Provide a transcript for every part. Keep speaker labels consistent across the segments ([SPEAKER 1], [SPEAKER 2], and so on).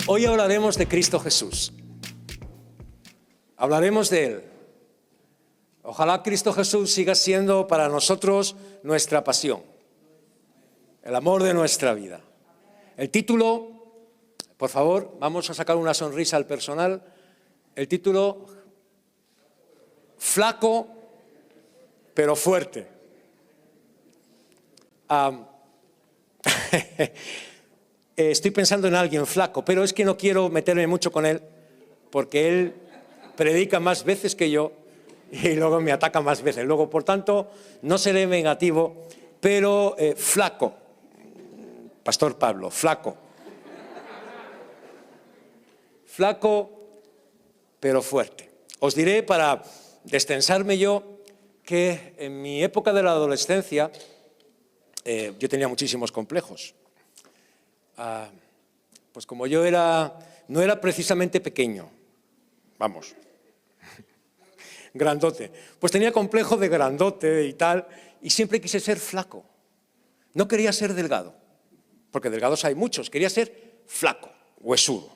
[SPEAKER 1] Hoy hablaremos de Cristo Jesús. Hablaremos de Él. Ojalá Cristo Jesús siga siendo para nosotros nuestra pasión, el amor de nuestra vida. El título, por favor, vamos a sacar una sonrisa al personal. El título, flaco pero fuerte. Estoy pensando en alguien flaco, pero es que no quiero meterme mucho con él, porque él predica más veces que yo y luego me ataca más veces. Luego, por tanto, no seré negativo, pero flaco. Pastor Pablo, flaco. Flaco, pero fuerte. Os diré, para destensarme yo, que en mi época de la adolescencia yo tenía muchísimos complejos. Pues como yo no era precisamente pequeño, vamos, grandote, pues tenía complejo de grandote y tal, y siempre quise ser flaco. No quería ser delgado, porque delgados hay muchos, quería ser flaco, huesudo.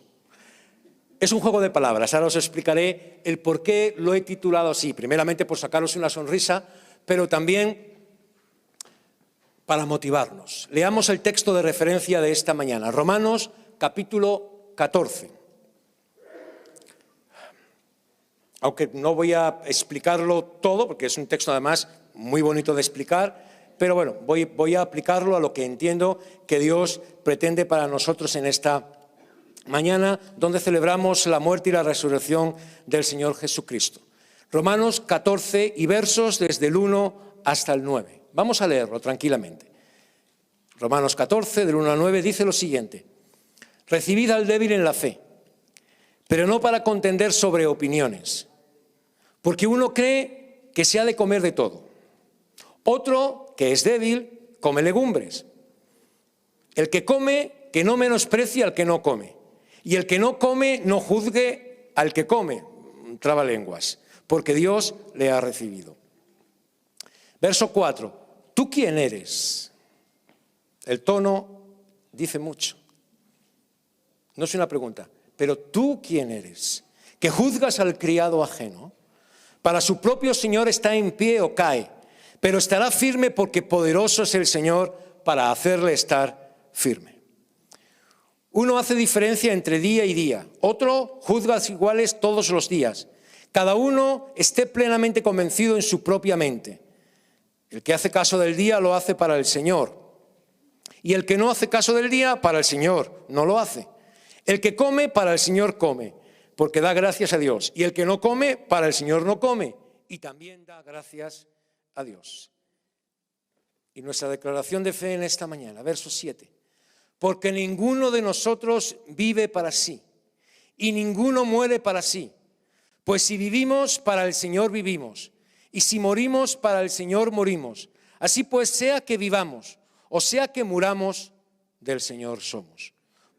[SPEAKER 1] Es un juego de palabras, ahora os explicaré el por qué lo he titulado así. Primeramente por sacaros una sonrisa, pero también para motivarnos. Leamos el texto de referencia de esta mañana, Romanos capítulo 14. Aunque no voy a explicarlo todo, porque es un texto además muy bonito de explicar, pero bueno, voy a aplicarlo a lo que entiendo que Dios pretende para nosotros en esta mañana, donde celebramos la muerte y la resurrección del Señor Jesucristo. Romanos 14 y versos desde el 1 hasta el 9. Vamos a leerlo tranquilamente. Romanos 14, del 1 al 9, dice lo siguiente: recibid al débil en la fe, pero no para contender sobre opiniones, porque uno cree que se ha de comer de todo. Otro, que es débil, come legumbres. El que come, que no menosprecie al que no come. Y el que no come, no juzgue al que come. Trabalenguas, porque Dios le ha recibido. Verso 4. ¿Tú quién eres? El tono dice mucho. No es una pregunta, pero ¿tú quién eres? Que juzgas al criado ajeno. Para su propio Señor está en pie o cae, pero estará firme porque poderoso es el Señor para hacerle estar firme. Uno hace diferencia entre día y día, otro juzga iguales todos los días. Cada uno esté plenamente convencido en su propia mente. El que hace caso del día lo hace para el Señor, y el que no hace caso del día, para el Señor no lo hace. El que come, para el Señor come, porque da gracias a Dios. Y el que no come, para el Señor no come, y también da gracias a Dios. Y nuestra declaración de fe en esta mañana, verso 7. Porque ninguno de nosotros vive para sí, y ninguno muere para sí. Pues si vivimos, para el Señor vivimos, y si morimos, para el Señor morimos. Así pues, sea que vivamos, o sea que muramos, del Señor somos.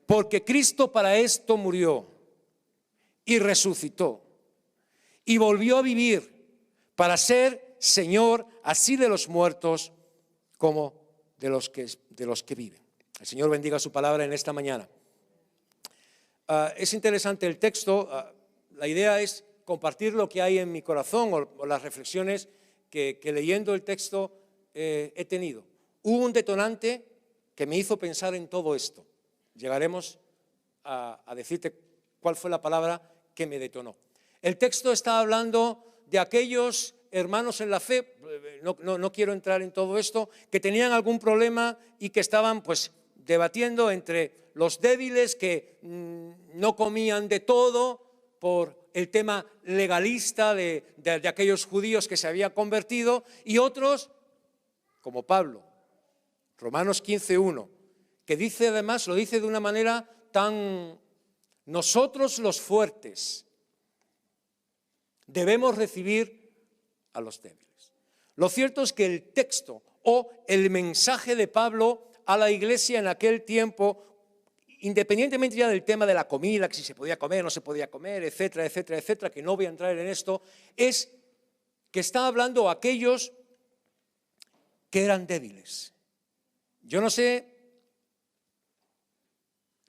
[SPEAKER 1] Porque Cristo para esto murió, y resucitó, y volvió a vivir, para ser Señor así de los muertos como de los que viven. El Señor bendiga su palabra en esta mañana. Es interesante el texto. La idea es compartir lo que hay en mi corazón o las reflexiones que leyendo el texto he tenido. Hubo un detonante que me hizo pensar en todo esto. Llegaremos a decirte cuál fue la palabra que me detonó. El texto está hablando de aquellos hermanos en la fe, no quiero entrar en todo esto, que tenían algún problema y que estaban pues debatiendo entre los débiles que no comían de todo por el tema legalista de aquellos judíos que se habían convertido, y otros, como Pablo, Romanos 15:1, que dice además, lo dice de una manera tan: nosotros los fuertes debemos recibir a los débiles. Lo cierto es que el texto o el mensaje de Pablo a la iglesia en aquel tiempo, independientemente ya del tema de la comida, que si se podía comer, no se podía comer, etcétera, etcétera, etcétera, que no voy a entrar en esto, es que está hablando a aquellos que eran débiles. Yo no sé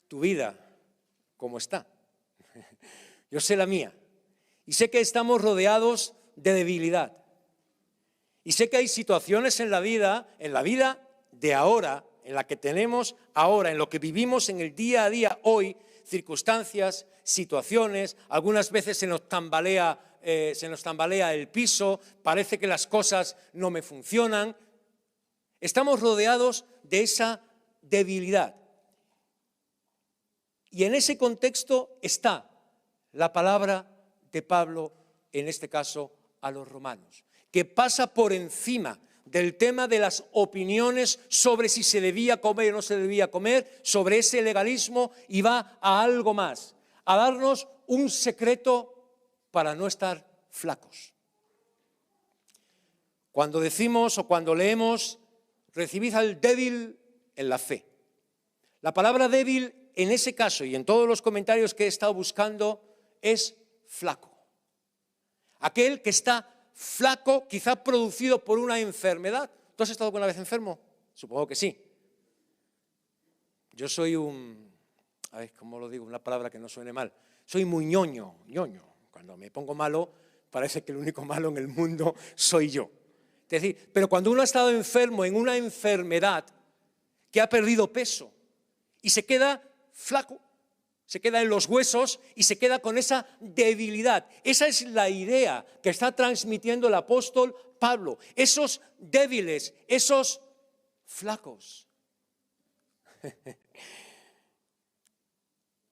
[SPEAKER 1] tu vida, cómo está. Yo sé la mía. Y sé que estamos rodeados de debilidad. Y sé que hay situaciones en la vida de ahora, en la que tenemos ahora, en lo que vivimos en el día a día hoy, circunstancias, situaciones, algunas veces se nos tambalea el piso, parece que las cosas no me funcionan. Estamos rodeados de esa debilidad. Y en ese contexto está la palabra de Pablo, en este caso a los romanos, que pasa por encima del tema de las opiniones sobre si se debía comer o no se debía comer, sobre ese legalismo, y va a algo más, a darnos un secreto para no estar flacos. Cuando decimos o cuando leemos, recibid al débil en la fe. La palabra débil en ese caso y en todos los comentarios que he estado buscando es flaco. Aquel que está flaco, quizá producido por una enfermedad. ¿Tú has estado alguna vez enfermo? Supongo que sí. Yo soy ¿cómo lo digo? Una palabra que no suene mal. Soy muy ñoño. Cuando me pongo malo, parece que el único malo en el mundo soy yo. Es decir, pero cuando uno ha estado enfermo en una enfermedad que ha perdido peso y se queda flaco, se queda en los huesos y se queda con esa debilidad. Esa es la idea que está transmitiendo el apóstol Pablo. Esos débiles, esos flacos.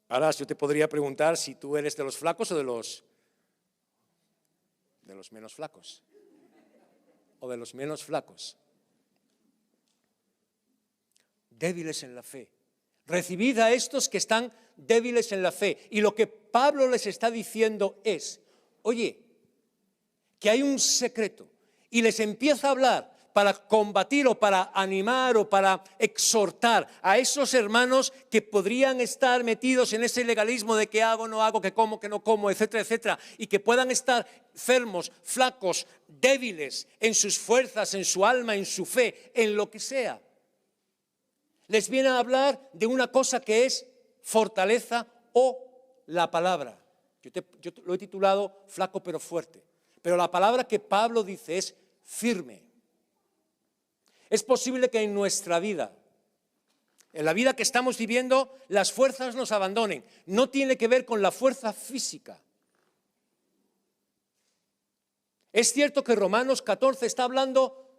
[SPEAKER 1] Ahora yo te podría preguntar si tú eres de los flacos o de los menos flacos. O de los menos flacos. Débiles en la fe. Recibid a estos que están débiles en la fe. Y lo que Pablo les está diciendo es, oye, que hay un secreto. Y les empieza a hablar para combatir o para animar o para exhortar a esos hermanos que podrían estar metidos en ese legalismo de qué hago, no hago, que como, que no como, etcétera, etcétera, y que puedan estar enfermos, flacos, débiles en sus fuerzas, en su alma, en su fe, en lo que sea. Les viene a hablar de una cosa que es fortaleza o la palabra. Yo lo he titulado flaco pero fuerte. Pero la palabra que Pablo dice es firme. Es posible que en nuestra vida, en la vida que estamos viviendo, las fuerzas nos abandonen. No tiene que ver con la fuerza física. Es cierto que Romanos 14 está hablando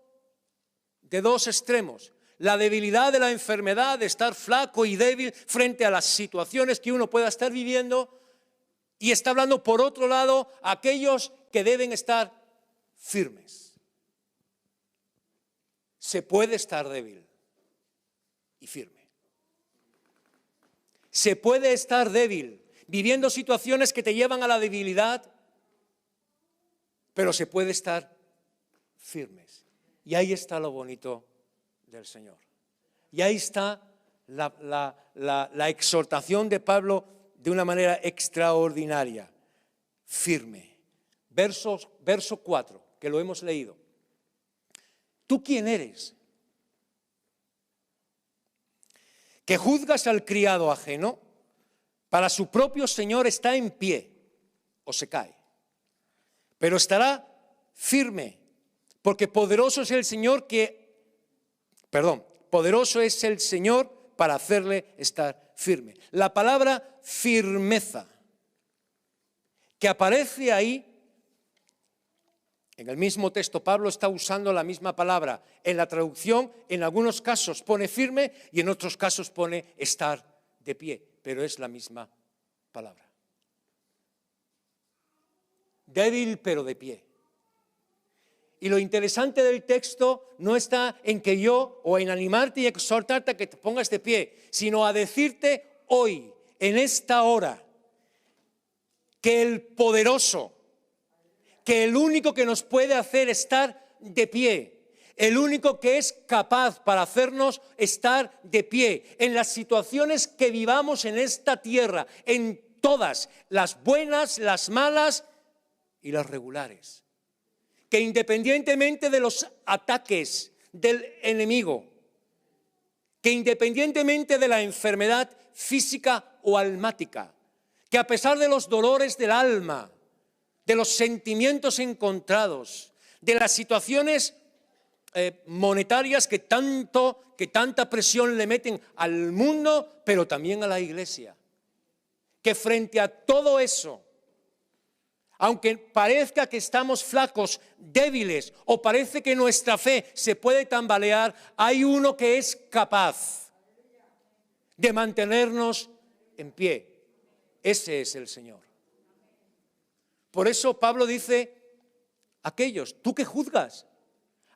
[SPEAKER 1] de dos extremos. La debilidad de la enfermedad, de estar flaco y débil frente a las situaciones que uno pueda estar viviendo, y está hablando por otro lado a aquellos que deben estar firmes. Se puede estar débil y firme. Se puede estar débil viviendo situaciones que te llevan a la debilidad, pero se puede estar firmes. Y ahí está lo bonito del Señor. Y ahí está la exhortación de Pablo de una manera extraordinaria, firme. Verso 4, que lo hemos leído. ¿Tú quién eres? Que juzgas al criado ajeno, para su propio Señor está en pie o se cae, pero estará firme, porque poderoso es el Señor para hacerle estar firme. La palabra firmeza que aparece ahí, en el mismo texto Pablo está usando la misma palabra. En la traducción, en algunos casos pone firme y en otros casos pone estar de pie, pero es la misma palabra. Débil pero de pie. Y lo interesante del texto no está en que yo, o en animarte y exhortarte a que te pongas de pie, sino a decirte hoy, en esta hora, que el poderoso, que el único que nos puede hacer estar de pie, el único que es capaz para hacernos estar de pie en las situaciones que vivamos en esta tierra, en todas, las buenas, las malas y las regulares. Que independientemente de los ataques del enemigo, que independientemente de la enfermedad física o almática, que a pesar de los dolores del alma, de los sentimientos encontrados, de las situaciones monetarias que tanta presión le meten al mundo, pero también a la iglesia, que frente a todo eso, aunque parezca que estamos flacos, débiles, o parece que nuestra fe se puede tambalear, hay uno que es capaz de mantenernos en pie. Ese es el Señor. Por eso Pablo dice, aquellos, ¿tú qué juzgas?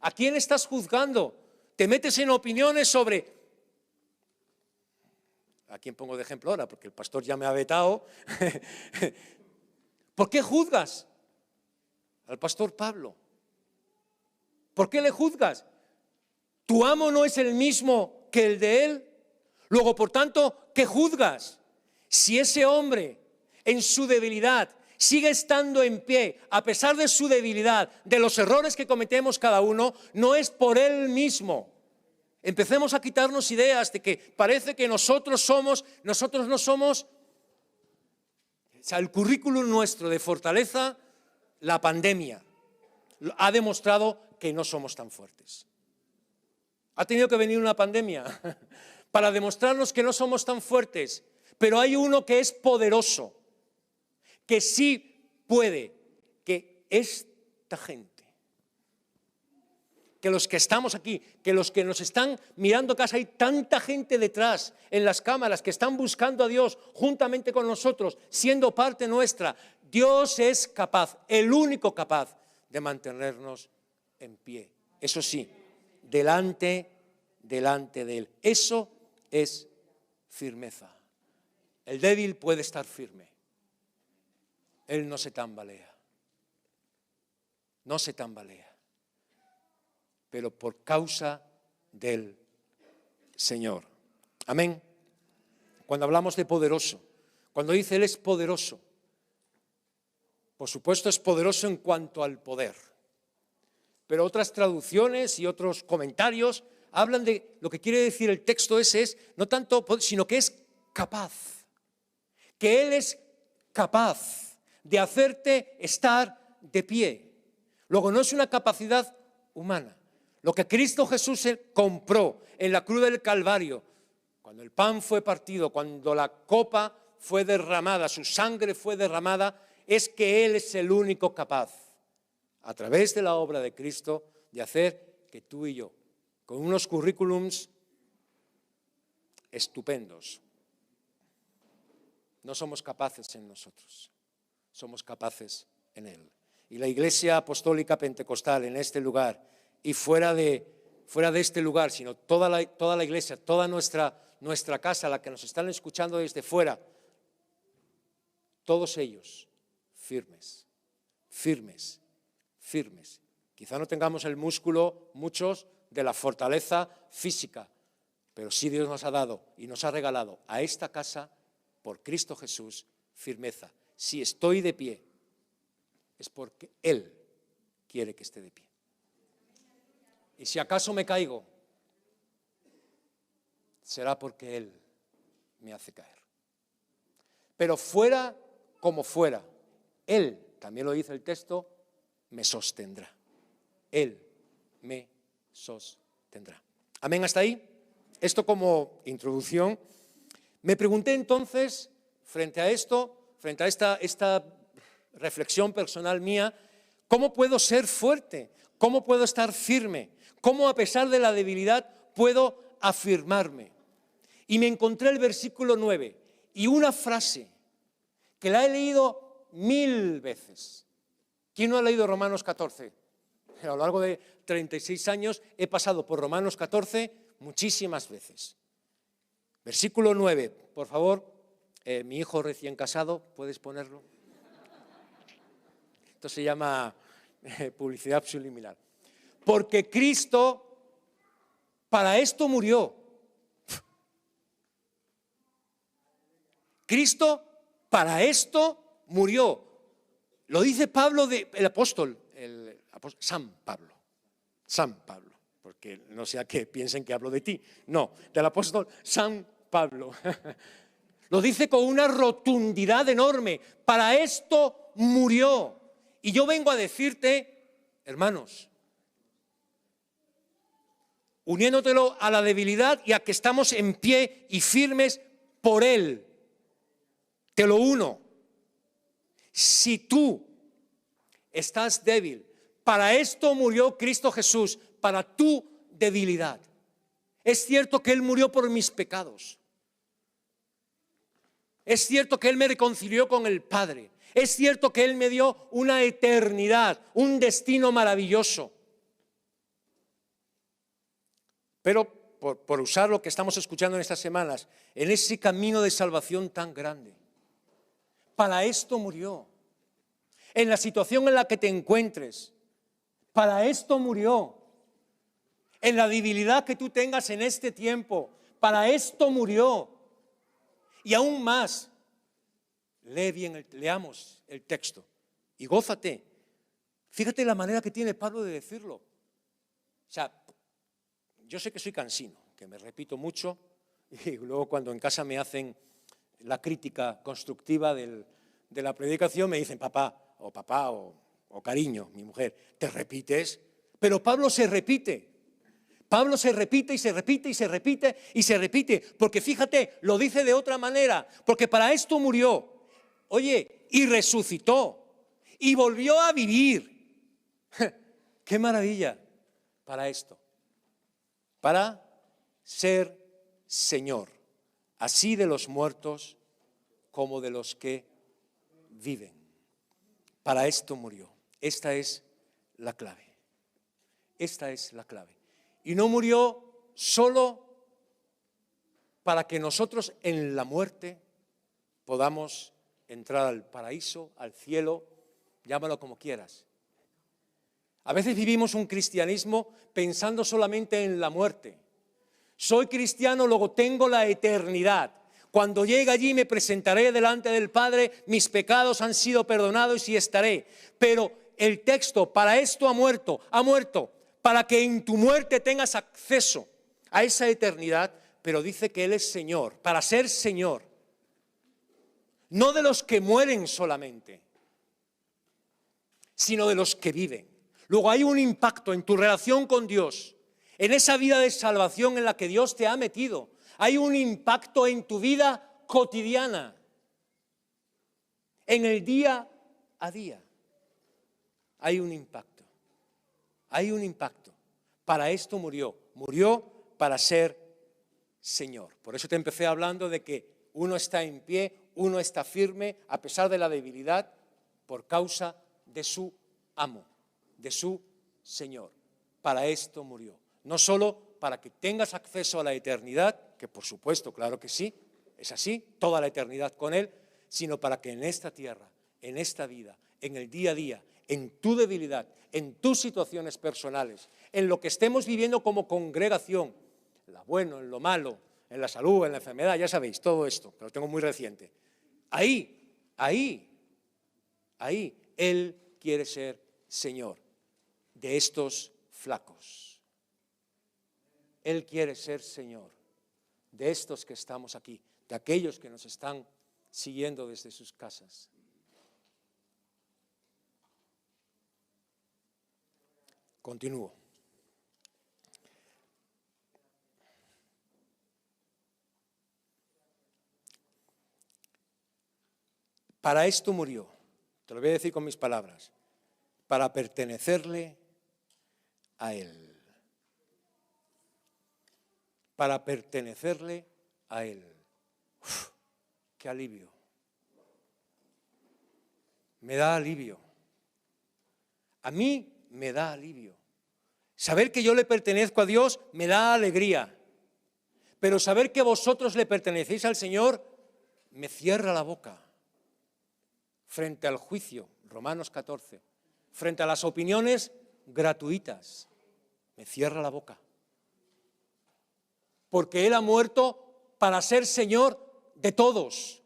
[SPEAKER 1] ¿A quién estás juzgando? Te metes en opiniones sobre... ¿A quién pongo de ejemplo ahora? Porque el pastor ya me ha vetado. ¿Por qué juzgas al pastor Pablo? ¿Por qué le juzgas? ¿Tu amo no es el mismo que el de él? Luego, por tanto, ¿qué juzgas? Si ese hombre, en su debilidad, sigue estando en pie, a pesar de su debilidad, de los errores que cometemos cada uno, no es por él mismo. Empecemos a quitarnos ideas de que parece que nosotros no somos, o sea, el currículum nuestro de fortaleza, la pandemia, ha demostrado que no somos tan fuertes. Ha tenido que venir una pandemia para demostrarnos que no somos tan fuertes, pero hay uno que es poderoso, que sí puede, que esta gente, que los que estamos aquí, que los que nos están mirando casa, hay tanta gente detrás en las cámaras que están buscando a Dios juntamente con nosotros, siendo parte nuestra. Dios es capaz, el único capaz de mantenernos en pie. Eso sí, delante de Él. Eso es firmeza. El débil puede estar firme. Él no se tambalea. No se tambalea. Pero por causa del Señor. Amén. Cuando hablamos de poderoso, cuando dice Él es poderoso, por supuesto es poderoso en cuanto al poder. Pero otras traducciones y otros comentarios hablan de lo que quiere decir el texto ese es, no tanto, sino que es capaz. Que Él es capaz de hacerte estar de pie. Luego no es una capacidad humana. Lo que Cristo Jesús compró en la cruz del Calvario, cuando el pan fue partido, cuando la copa fue derramada, su sangre fue derramada, es que Él es el único capaz, a través de la obra de Cristo, de hacer que tú y yo, con unos currículums estupendos, no somos capaces en nosotros, somos capaces en Él. Y la Iglesia Apostólica Pentecostal en este lugar y fuera de este lugar, sino toda la Iglesia, toda nuestra casa, la que nos están escuchando desde fuera, todos ellos firmes, firmes, firmes. Quizá no tengamos el músculo, muchos, de la fortaleza física, pero sí Dios nos ha dado y nos ha regalado a esta casa, por Cristo Jesús, firmeza. Si estoy de pie, es porque Él quiere que esté de pie. Y si acaso me caigo, será porque Él me hace caer. Pero fuera como fuera, Él, también lo dice el texto, me sostendrá. Él me sostendrá. Amén, hasta ahí. Esto como introducción. Me pregunté entonces, frente a esta reflexión personal mía, ¿cómo puedo ser fuerte? ¿Cómo puedo estar firme? ¿Cómo a pesar de la debilidad puedo afirmarme? Y me encontré el versículo 9 y una frase que la he leído 1000 veces. ¿Quién no ha leído Romanos 14? A lo largo de 36 años he pasado por Romanos 14 muchísimas veces. Versículo 9, por favor, mi hijo recién casado, ¿puedes ponerlo? Esto se llama publicidad subliminal. Porque Cristo para esto murió. Cristo para esto murió. Lo dice Pablo, el apóstol San Pablo, porque no sea que piensen que hablo de ti. No, del apóstol San Pablo. Lo dice con una rotundidad enorme. Para esto murió. Y yo vengo a decirte, hermanos, uniéndotelo a la debilidad y a que estamos en pie y firmes por Él. Te lo uno. Si tú estás débil, para esto murió Cristo Jesús, para tu debilidad. Es cierto que Él murió por mis pecados. Es cierto que Él me reconcilió con el Padre. Es cierto que Él me dio una eternidad, un destino maravilloso. Pero por usar lo que estamos escuchando en estas semanas, en ese camino de salvación tan grande, para esto murió. En la situación en la que te encuentres, para esto murió. En la debilidad que tú tengas en este tiempo, para esto murió. Y aún más, leamos el texto y gózate. Fíjate la manera que tiene Pablo de decirlo. O sea, yo sé que soy cansino, que me repito mucho, y luego cuando en casa me hacen la crítica constructiva de la predicación, me dicen papá o cariño, mi mujer, ¿te repites? Pero Pablo se repite. Pablo se repite y se repite y se repite y se repite, porque fíjate, lo dice de otra manera, porque para esto murió, oye, y resucitó, y volvió a vivir. ¡Qué maravilla! Para esto, para ser Señor, así de los muertos como de los que viven. Para esto murió. Esta es la clave. Esta es la clave. Y no murió solo para que nosotros en la muerte podamos entrar al paraíso, al cielo, llámalo como quieras. A veces vivimos un cristianismo pensando solamente en la muerte. Soy cristiano, luego tengo la eternidad. Cuando llegue allí me presentaré delante del Padre, mis pecados han sido perdonados y estaré. Pero el texto, para esto ha muerto, para que en tu muerte tengas acceso a esa eternidad, pero dice que Él es Señor, para ser Señor, no de los que mueren solamente, sino de los que viven. Luego hay un impacto en tu relación con Dios, en esa vida de salvación en la que Dios te ha metido. Hay un impacto en tu vida cotidiana, en el día a día. Hay un impacto. Hay un impacto. Para esto murió. Murió para ser Señor. Por eso te empecé hablando de que uno está en pie, uno está firme, a pesar de la debilidad, por causa de su amo, de su Señor. Para esto murió. No solo para que tengas acceso a la eternidad, que por supuesto, claro que sí, es así, toda la eternidad con Él, sino para que en esta tierra, en esta vida, en el día a día, en tu debilidad, en tus situaciones personales, en lo que estemos viviendo como congregación, en lo bueno, en lo malo, en la salud, en la enfermedad, ya sabéis, todo esto, que lo tengo muy reciente. Ahí, Él quiere ser Señor de estos flacos. Él quiere ser Señor de estos que estamos aquí, de aquellos que nos están siguiendo desde sus casas. Continúo. Para esto murió, te lo voy a decir con mis palabras, para pertenecerle a Él. Para pertenecerle a Él. Uf, ¡qué alivio! Me da alivio. A mí me da alivio. Saber que yo le pertenezco a Dios me da alegría. Pero saber que vosotros le pertenecéis al Señor me cierra la boca. Frente al juicio, Romanos 14, frente a las opiniones gratuitas, me cierra la boca. Porque Él ha muerto para ser Señor de todos,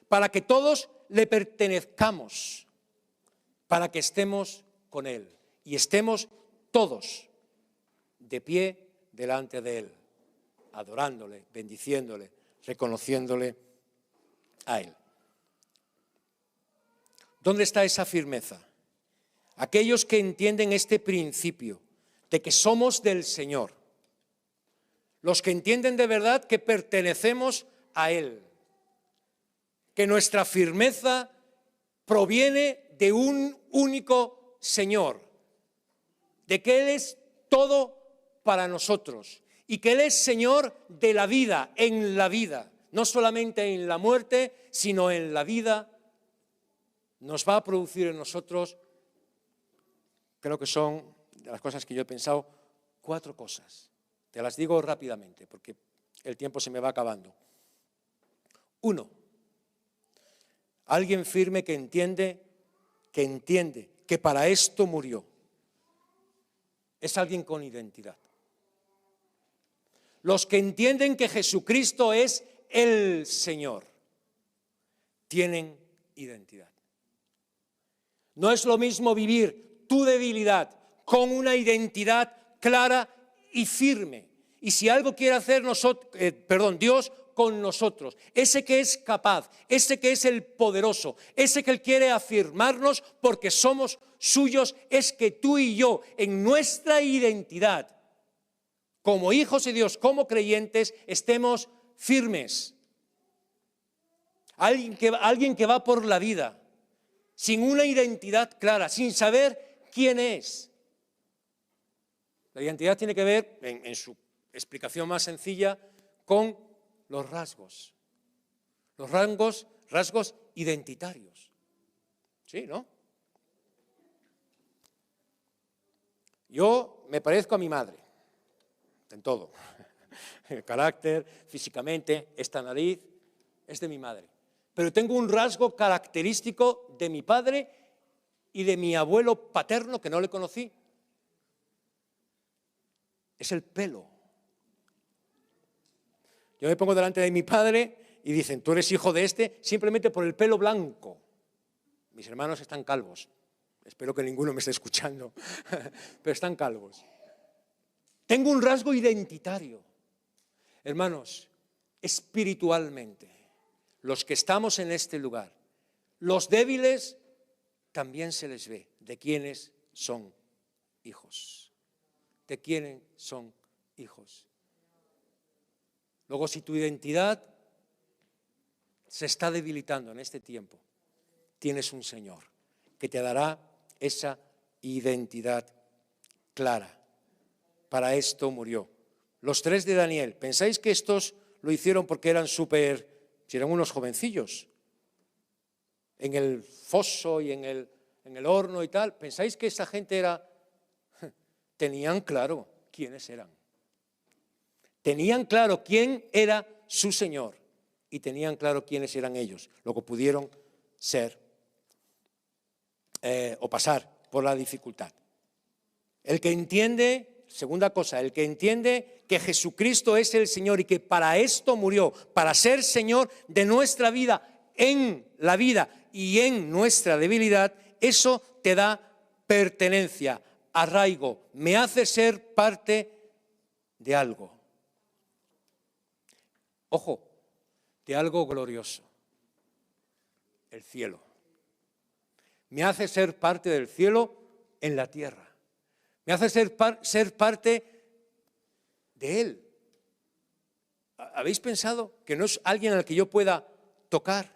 [SPEAKER 1] para que todos le pertenezcamos, para que estemos con Él y estemos todos de pie delante de Él, adorándole, bendiciéndole, reconociéndole a Él. ¿Dónde está esa firmeza? Aquellos que entienden este principio de que somos del Señor, los que entienden de verdad que pertenecemos a Él, que nuestra firmeza proviene de un único Señor, de que Él es todo para nosotros y que Él es Señor de la vida, en la vida, no solamente en la muerte, sino en la vida, nos va a producir en nosotros, creo que son de las cosas que yo he pensado, 4 cosas. Te las digo rápidamente porque el tiempo se me va acabando. 1, alguien firme que entiende que para esto murió. Es alguien con identidad. Los que entienden que Jesucristo es el Señor, tienen identidad. No es lo mismo vivir tu debilidad con una identidad clara y firme. Y si algo quiere hacer Dios con nosotros, ese que es capaz, ese que es el poderoso, ese que Él quiere afirmarnos porque somos suyos, es que tú y yo, en nuestra identidad, como hijos de Dios, como creyentes, estemos firmes. Alguien que va por la vida sin una identidad clara, sin saber quién es. La identidad tiene que ver, en su explicación más sencilla, con los rasgos identitarios. ¿Sí, no? Yo me parezco a mi madre, en todo. El carácter, físicamente, esta nariz es de mi madre. Pero tengo un rasgo característico de mi padre y de mi abuelo paterno que no le conocí. Es el pelo. Yo me pongo delante de mi padre y dicen, tú eres hijo de este simplemente por el pelo blanco. Mis hermanos están calvos. Espero que ninguno me esté escuchando, pero están calvos. Tengo un rasgo identitario. Hermanos, espiritualmente, los que estamos en este lugar, los débiles, también se les ve de quiénes son hijos. De quiénes son hijos. Luego, si tu identidad se está debilitando en este tiempo, tienes un Señor que te dará esa identidad clara. Para esto murió. Los 3 de Daniel, ¿pensáis que estos lo hicieron porque eran si eran unos jovencillos? En el foso y en el horno y tal. ¿Pensáis que esa gente tenían claro quiénes eran? Tenían claro quién era su Señor y tenían claro quiénes eran ellos, lo que pudieron ser o pasar por la dificultad. El que entiende, segunda cosa, el que entiende que Jesucristo es el Señor y que para esto murió, para ser Señor de nuestra vida, en la vida y en nuestra debilidad, eso te da pertenencia, arraigo, me hace ser parte de algo. Ojo, de algo glorioso, el cielo. Me hace ser parte del cielo en la tierra. Me hace ser parte de Él. ¿Habéis pensado que no es alguien al que yo pueda tocar?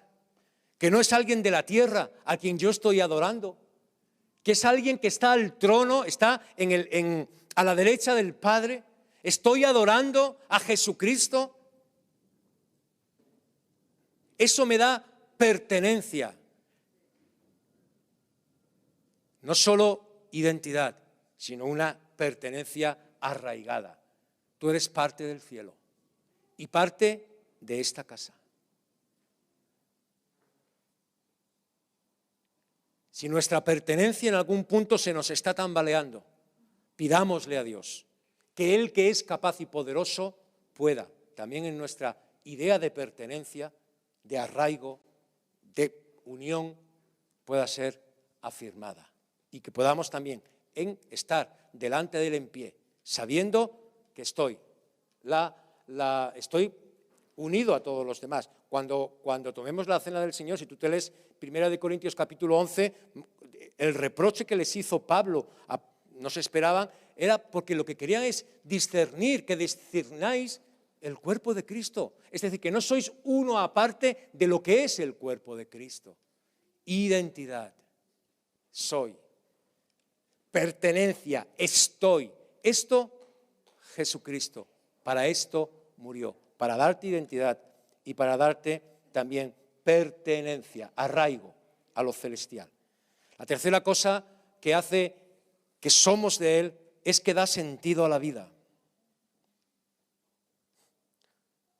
[SPEAKER 1] Que no es alguien de la tierra a quien yo estoy adorando. Que es alguien que está al trono, está a la derecha del Padre. Estoy adorando a Jesucristo. Eso me da pertenencia. No solo identidad, sino una pertenencia arraigada. Tú eres parte del cielo y parte de esta casa. Si nuestra pertenencia en algún punto se nos está tambaleando, pidámosle a Dios que Él, que es capaz y poderoso, pueda, también en nuestra idea de pertenencia, de arraigo, de unión, pueda ser afirmada. Y que podamos también estar delante de Él en pie, sabiendo que estoy unido a todos los demás. Cuando tomemos la cena del Señor, si tú te lees 1 Corintios capítulo 11, el reproche que les hizo Pablo, no se esperaban, era porque lo que querían es discernir, que discernáis el cuerpo de Cristo. Es decir, que no sois uno aparte de lo que es el cuerpo de Cristo. Identidad, soy. Pertenencia, estoy. Esto, Jesucristo, para esto murió, para darte identidad y para darte también pertenencia, arraigo a lo celestial. La tercera cosa que hace que somos de Él es que da sentido a la vida.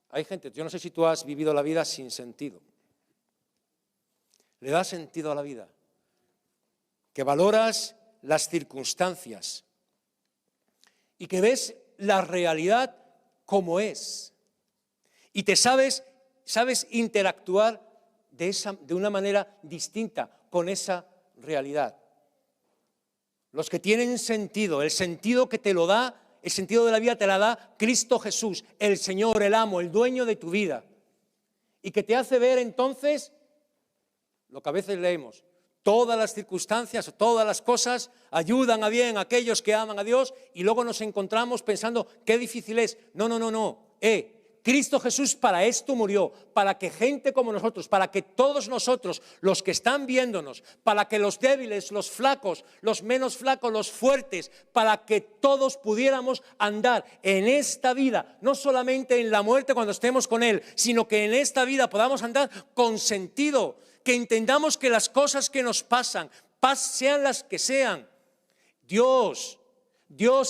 [SPEAKER 1] Hay gente, yo no sé si tú has vivido la vida sin sentido. Le da sentido a la vida. Que valoras las circunstancias y que ves la realidad como es. Y te sabes interactuar de una manera distinta con esa realidad. Los que tienen sentido, el sentido que te lo da, el sentido de la vida te la da Cristo Jesús, el Señor, el amo, el dueño de tu vida. Y que te hace ver entonces lo que a veces leemos. Todas las circunstancias, todas las cosas ayudan a bien a aquellos que aman a Dios y luego nos encontramos pensando qué difícil es. No. Cristo Jesús para esto murió, para que gente como nosotros, para que todos nosotros, los que están viéndonos, para que los débiles, los flacos, los menos flacos, los fuertes, para que todos pudiéramos andar en esta vida, no solamente en la muerte cuando estemos con Él, sino que en esta vida podamos andar con sentido, que entendamos que las cosas que nos pasan, sean las que sean, Dios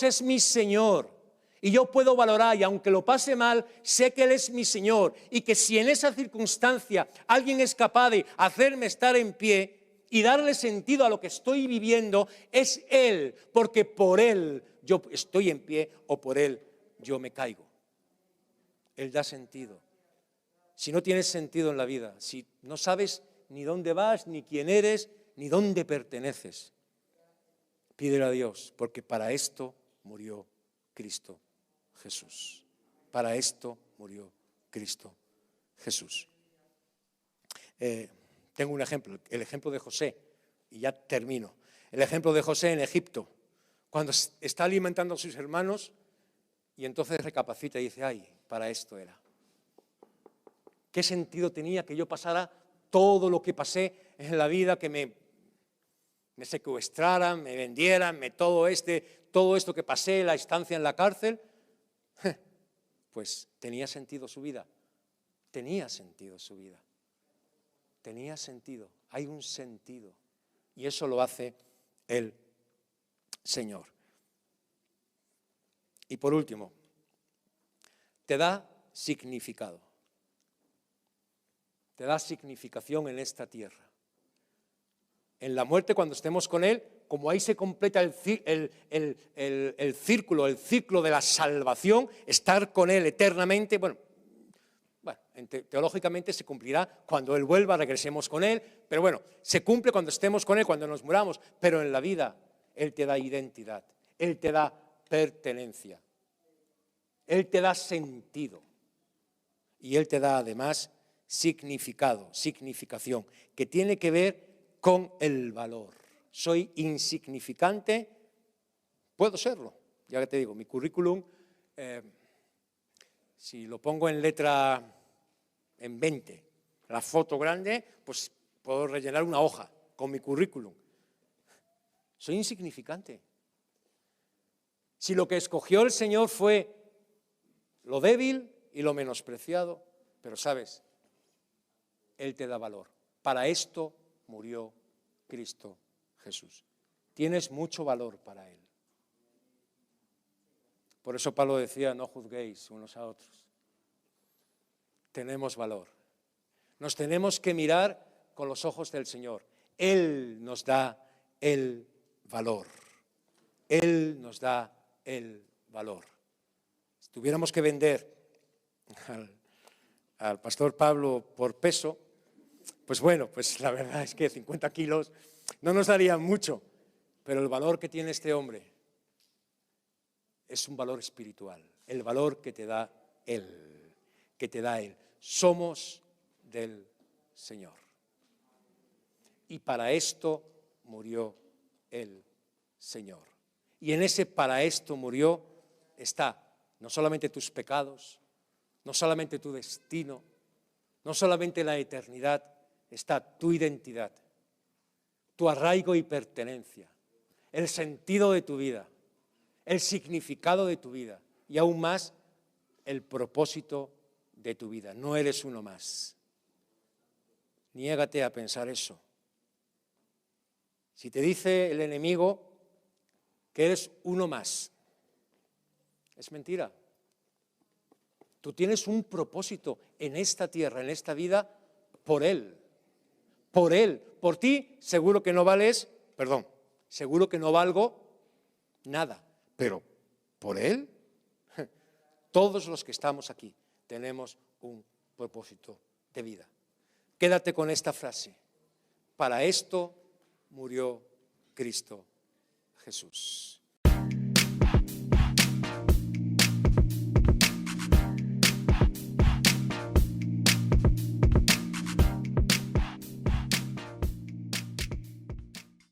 [SPEAKER 1] es mi Señor. Y yo puedo valorar, y aunque lo pase mal, sé que Él es mi Señor. Y que si en esa circunstancia alguien es capaz de hacerme estar en pie y darle sentido a lo que estoy viviendo, es Él. Porque por Él yo estoy en pie o por Él yo me caigo. Él da sentido. Si no tienes sentido en la vida, si no sabes ni dónde vas, ni quién eres, ni dónde perteneces, pídele a Dios, porque para esto murió Cristo Jesús. Para esto murió Cristo Jesús. Tengo un ejemplo, el ejemplo de José, y ya termino. El ejemplo de José en Egipto, cuando está alimentando a sus hermanos y entonces recapacita y dice, ay, para esto era. ¿Qué sentido tenía que yo pasara todo lo que pasé en la vida, que me secuestraran, me vendieran, todo esto que pasé, la estancia en la cárcel? Pues tenía sentido su vida, tenía sentido su vida, tenía sentido, hay un sentido, y eso lo hace el Señor. Y por último, te da significado, te da significación en esta tierra. En la muerte, cuando estemos con Él, como ahí se completa el ciclo de la salvación, estar con Él eternamente, bueno, teológicamente se cumplirá cuando Él vuelva, regresemos con Él, pero bueno, se cumple cuando estemos con Él, cuando nos muramos, pero en la vida Él te da identidad, Él te da pertenencia, Él te da sentido y Él te da además significado, significación, que tiene que ver con el valor. Soy insignificante, puedo serlo, ya que te digo, mi currículum, si lo pongo en letra en 20, la foto grande, pues puedo rellenar una hoja con mi currículum. Soy insignificante. Si lo que escogió el Señor fue lo débil y lo menospreciado, pero sabes, Él te da valor. Para esto murió Cristo Jesús. Tienes mucho valor para Él. Por eso Pablo decía, no juzguéis unos a otros. Tenemos valor. Nos tenemos que mirar con los ojos del Señor. Él nos da el valor. Él nos da el valor. Si tuviéramos que vender al pastor Pablo por peso, pues bueno, pues la verdad es que 50 kilos no nos darían mucho, pero el valor que tiene este hombre es un valor espiritual, el valor que te da Él, que te da Él. Somos del Señor. Y para esto murió el Señor. Y en ese para esto murió está no solamente tus pecados, no solamente tu destino, no solamente la eternidad, está tu identidad, tu arraigo y pertenencia, el sentido de tu vida, el significado de tu vida y aún más el propósito de tu vida. No eres uno más. Niégate a pensar eso. Si te dice el enemigo que eres uno más, es mentira. Tú tienes un propósito en esta tierra, en esta vida, por Él. Por Él. Por ti, seguro que no vales, seguro que no valgo nada. Pero por Él, todos los que estamos aquí tenemos un propósito de vida. Quédate con esta frase. Para esto murió Cristo Jesús.